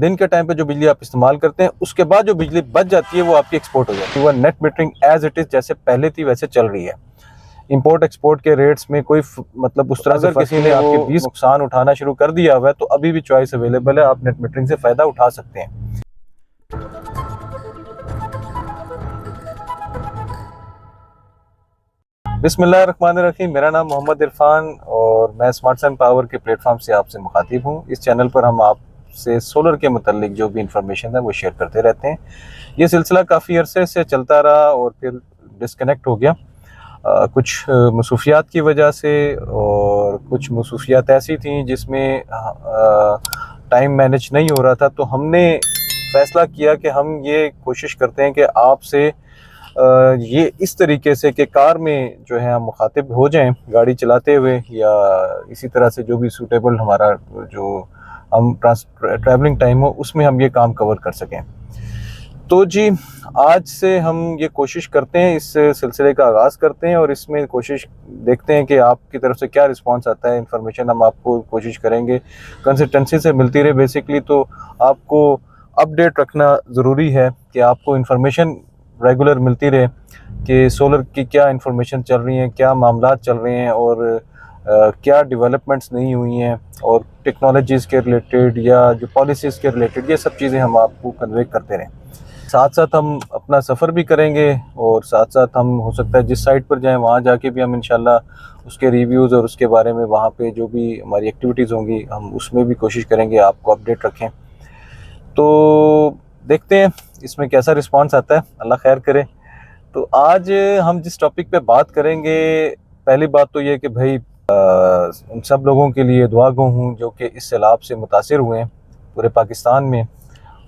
दिन के टाइम पे जो बिजली आप इस्तेमाल करते हैं, उसके बाद जो बिजली बच जाती है वो आपकी एक्सपोर्ट हो जाती है। वो net metering as it is जैसे पहले थी वैसे चल रही है। इंपोर्ट एक्सपोर्ट के रेट्स में कोई मतलब उस तरह से किसी ने आपके 20 नुकसान उठाना शुरू कर दिया हुआ है तो अभी भी चॉइस अवेलेबल है, आप नेट मीटरिंग से फ़ायदा उठा सकते हैं। बिस्मिल्लाहिर्रहमानिर्रहीम। मेरा नाम मोहम्मद इरफान और मैं स्मार्ट सन पावर के प्लेटफॉर्म से आपसे मुखातिब हूँ। इस चैनल पर हम आपसे सोलर के मुतालिक जो भी इंफॉर्मेशन है वो शेयर करते रहते हैं। ये सिलसिला काफ़ी अरसे से चलता रहा और फिर डिस्कनेक्ट हो गया कुछ मसरूफियात की वजह से, और कुछ मसरूफियात ऐसी थी जिसमें टाइम मैनेज नहीं हो रहा था। तो हमने फ़ैसला किया कि हम ये कोशिश करते हैं कि आपसे ये इस तरीके से कि कार में जो है हम मुखातिब हो जाएं गाड़ी चलाते हुए, या इसी तरह से जो भी सूटेबल हमारा जो हम ट्रैवलिंग टाइम हो उसमें हम ये काम कवर कर सकें। तो जी, आज से हम ये कोशिश करते हैं, इस सिलसिले का आगाज़ करते हैं और इसमें कोशिश देखते हैं कि आपकी तरफ से क्या रिस्पांस आता है। इन्फॉर्मेशन हम आपको कोशिश करेंगे कंसिस्टेंसी से मिलती रहे। बेसिकली तो आपको अपडेट रखना ज़रूरी है कि आपको इन्फॉर्मेशन रेगुलर मिलती रहे कि सोलर की क्या इन्फॉर्मेशन चल रही हैं, क्या मामलात चल रहे हैं और क्या डेवलपमेंट्स नहीं हुई हैं, और टेक्नोलॉजीज़ के रिलेटेड या जो पॉलिसीज़ के रिलेटेड ये सब चीज़ें हम आपको कन्वे करते रहें। साथ साथ हम अपना सफ़र भी करेंगे और साथ साथ हम हो सकता है जिस साइट पर जाएं वहाँ जाके भी हम इंशाल्लाह उसके रिव्यूज़ और उसके बारे में वहाँ पे जो भी हमारी एक्टिविटीज़ होंगी हम उसमें भी कोशिश करेंगे आपको अपडेट रखें। तो देखते हैं इसमें कैसा रिस्पांस आता है, अल्लाह खैर करे। तो आज हम जिस टॉपिक पे बात करेंगे, पहली बात तो ये कि भाई उन सब लोगों के लिए दुआ गो हूँ जो कि इस सैलाब से मुतासिर हुए हैं पूरे पाकिस्तान में,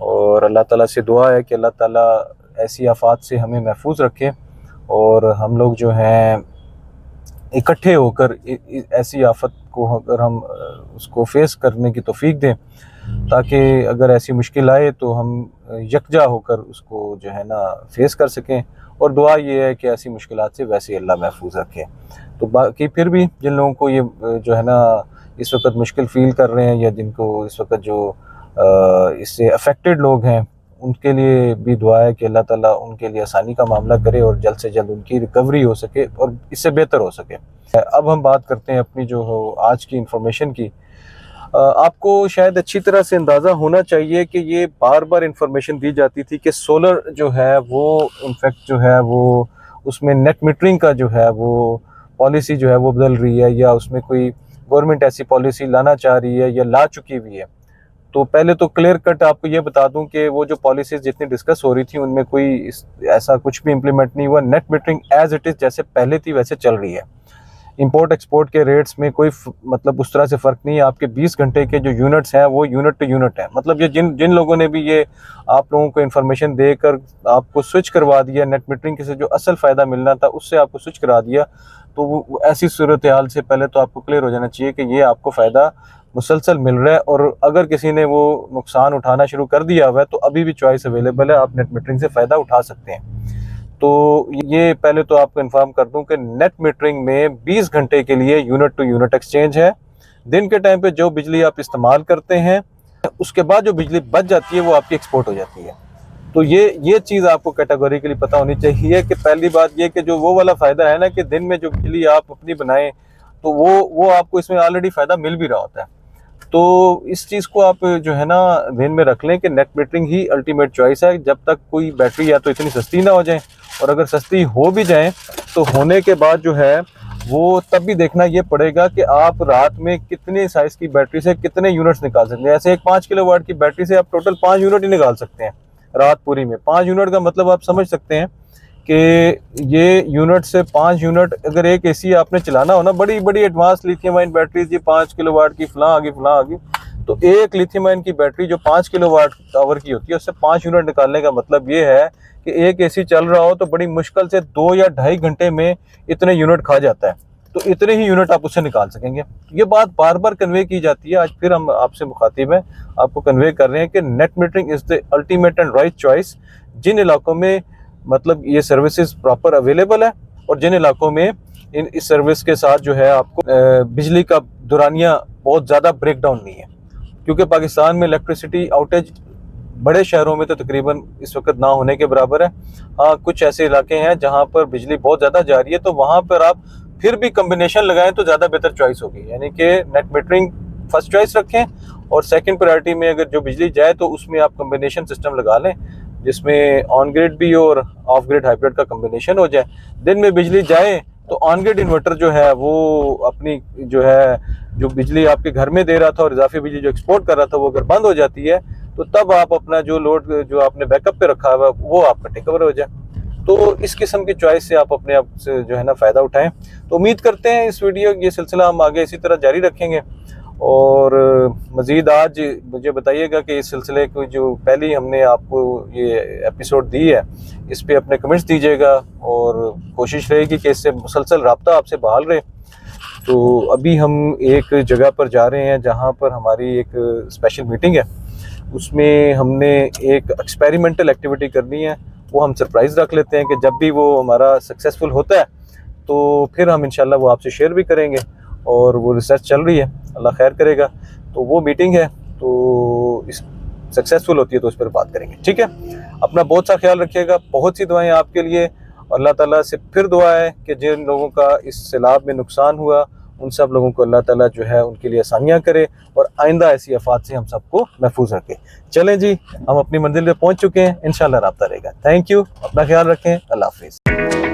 और अल्लाह ताला से दुआ है कि अल्लाह ताला ऐसी आफात से हमें महफूज रखे और हम लोग जो हैं इकट्ठे होकर ऐसी आफत को अगर हम उसको फेस करने की तौफीक दें, ताकि अगर ऐसी मुश्किल आए तो हम यकजा होकर उसको जो है ना फेस कर सकें। और दुआ ये है कि ऐसी मुश्किलात से वैसे अल्लाह महफूज रखे। तो बाकी फिर भी जिन लोगों को ये जो है ना इस वक्त मुश्किल फ़ील कर रहे हैं या जिनको इस वक्त जो इससे अफेक्टेड लोग हैं उनके लिए भी दुआ है कि अल्लाह ताला उनके लिए आसानी का मामला करे और जल्द से जल्द उनकी रिकवरी हो सके और इससे बेहतर हो सके। अब हम बात करते हैं अपनी जो हो आज की इन्फॉर्मेशन की। आपको शायद अच्छी तरह से अंदाज़ा होना चाहिए कि ये बार बार इन्फॉर्मेशन दी जाती थी कि सोलर जो है वो इनफैक्ट जो है वो उसमें नेट मीटरिंग का जो है वो पॉलिसी जो है वो बदल रही है, या उसमें कोई गवर्नमेंट ऐसी पॉलिसी लाना चाह रही है या ला चुकी हुई है। तो पहले तो क्लियर कट आपको ये बता दूं कि वो जो पॉलिसीज़ जितनी डिस्कस हो रही थी उनमें कोई ऐसा कुछ भी इम्प्लीमेंट नहीं हुआ। Net metering as it is जैसे पहले थी वैसे चल रही है। इंपोर्ट एक्सपोर्ट के रेट्स में कोई मतलब उस तरह से फ़र्क नहीं है। आपके 20 घंटे के जो यूनिट्स हैं वो यूनिट टू यूनिट है। मतलब ये जिन लोगों ने भी ये आप लोगों को इन्फॉर्मेशन देकर आपको स्विच करवा दिया नेट मीटरिंग से, जो असल फ़ायदा मिलना था उससे आपको स्विच करा दिया, तो वो ऐसी सूरत हाल से पहले तो आपको क्लियर हो जाना चाहिए कि ये आपको फ़ायदा मुसलसल मिल रहा है। और अगर किसी ने वो नुकसान उठाना शुरू कर दिया हुआ है तो अभी भी चॉइस अवेलेबल है, आप नेट मीटरिंग से फ़ायदा उठा सकते हैं। तो ये पहले तो आपको इन्फॉर्म कर दूं कि नेट मीटरिंग में 20 घंटे के लिए यूनिट टू यूनिट एक्सचेंज है। दिन के टाइम पे जो बिजली आप इस्तेमाल करते हैं उसके बाद जो बिजली बच जाती है वो आपकी एक्सपोर्ट हो जाती है। तो ये चीज़ आपको कैटेगोरिकली पता होनी चाहिए कि पहली बात ये कि जो वो वाला फ़ायदा है ना कि दिन में जो बिजली आप अपनी बनाएं तो वो आपको इसमें ऑलरेडी फ़ायदा मिल भी रहा होता है। तो इस चीज़ को आप जो है ना ध्यान में रख लें कि नेट मीटरिंग ही अल्टीमेट चॉइस है, जब तक कोई बैटरी या तो इतनी सस्ती ना हो जाए, और अगर सस्ती हो भी जाए तो होने के बाद जो है वो तब भी देखना ये पड़ेगा कि आप रात में कितने साइज़ की बैटरी से कितने यूनिट्स निकाल सकते हैं। ऐसे एक 5 किलोवाट की बैटरी से आप टोटल 5 यूनिट ही निकाल सकते हैं रात पूरी में। 5 यूनिट का मतलब आप समझ सकते हैं कि ये यूनिट से 5 यूनिट अगर एक एसी आपने चलाना हो ना, बड़ी बड़ी एडवांस लिथियम आयन बैटरीज, ये 5 किलोवाट की फलां आ गई, तो एक लिथियम आयन की बैटरी जो 5 किलोवाट आवर की होती है उससे 5 यूनिट निकालने का मतलब ये है कि एक एसी चल रहा हो तो बड़ी मुश्किल से 2 या 2.5 घंटे में इतने यूनिट खा जाता है। तो इतने ही यूनिट आप उससे निकाल सकेंगे। ये बात बार बार कन्वे की जाती है, आज फिर हम आपसे मुखातिब हैं, आपको कन्वे कर रहे हैं कि net metering is the ultimate and right choice. जिन इलाकों में मतलब ये सर्विसेज प्रॉपर अवेलेबल है और जिन इलाकों में इस सर्विस के साथ जो है आपको बिजली का दुरानिया बहुत ज़्यादा ब्रेक डाउन नहीं है, क्योंकि पाकिस्तान में इलेक्ट्रिसिटी आउटेज बड़े शहरों में तो तकरीबन इस वक्त ना होने के बराबर है। हाँ, कुछ ऐसे इलाके हैं जहाँ पर बिजली बहुत ज़्यादा जा रही है, तो वहाँ पर आप फिर भी कम्बिनेशन लगाएं तो ज़्यादा बेहतर चॉइस होगी। यानी कि नेट मीटरिंग फर्स्ट चॉइस रखें और सेकंड प्रायोरिटी में अगर जो बिजली जाए तो उसमें आप कम्बिनेशन सिस्टम लगा लें, जिसमें ऑन ग्रिड भी और ऑफ ग्रिड हाइब्रिड का कम्बिनेशन हो जाए। दिन में बिजली जाए तो ऑन ग्रिड इन्वर्टर जो है वो अपनी जो बिजली आपके घर में दे रहा था और इजाफी बिजली जो एक्सपोर्ट कर रहा था वो अगर बंद हो जाती है तो तब आप अपना जो लोड जो आपने बैकअप पे रखा हुआ वो आपका टेक ओवर हो जाए। तो इस किस्म की चॉइस से आप अपने आप से जो है ना फ़ायदा उठाएं। तो उम्मीद करते हैं इस वीडियो ये सिलसिला हम आगे इसी तरह जारी रखेंगे और मज़ीद आज मुझे बताइएगा कि इस सिलसिले को जो पहली हमने आपको ये एपिसोड दी है इस पे अपने कमेंट्स दीजिएगा और कोशिश रहेगी कि इससे मुसलसल रब्ता आपसे बहाल रहे। तो अभी हम एक जगह पर जा रहे हैं जहाँ पर हमारी एक स्पेशल मीटिंग है, उसमें हमने एक एक्सपेरिमेंटल एक्टिविटी करनी है। वो हम सरप्राइज़ रख लेते हैं कि जब भी वो हमारा सक्सेसफुल होता है तो फिर हम इंशाल्लाह वो आपसे शेयर भी करेंगे। और वो रिसर्च चल रही है, अल्लाह खैर करेगा। तो वो मीटिंग है, तो इस सक्सेसफुल होती है तो उस पर बात करेंगे। ठीक है, अपना बहुत सा ख्याल रखिएगा। बहुत सी दुआएं आपके लिए। अल्लाह ताला से फिर दुआ है कि जिन लोगों का इस सैलाब में नुकसान हुआ उन सब लोगों को अल्लाह ताला जो है उनके लिए आसानियाँ करे और आइंदा ऐसी आफात से हम सबको महफूज रखे। चलें जी, हम अपनी मंजिल पे पहुंच चुके हैं, इंशाल्लाह राब्ता रहेगा। थैंक यू, अपना ख्याल रखें, अल्लाह हाफिज़।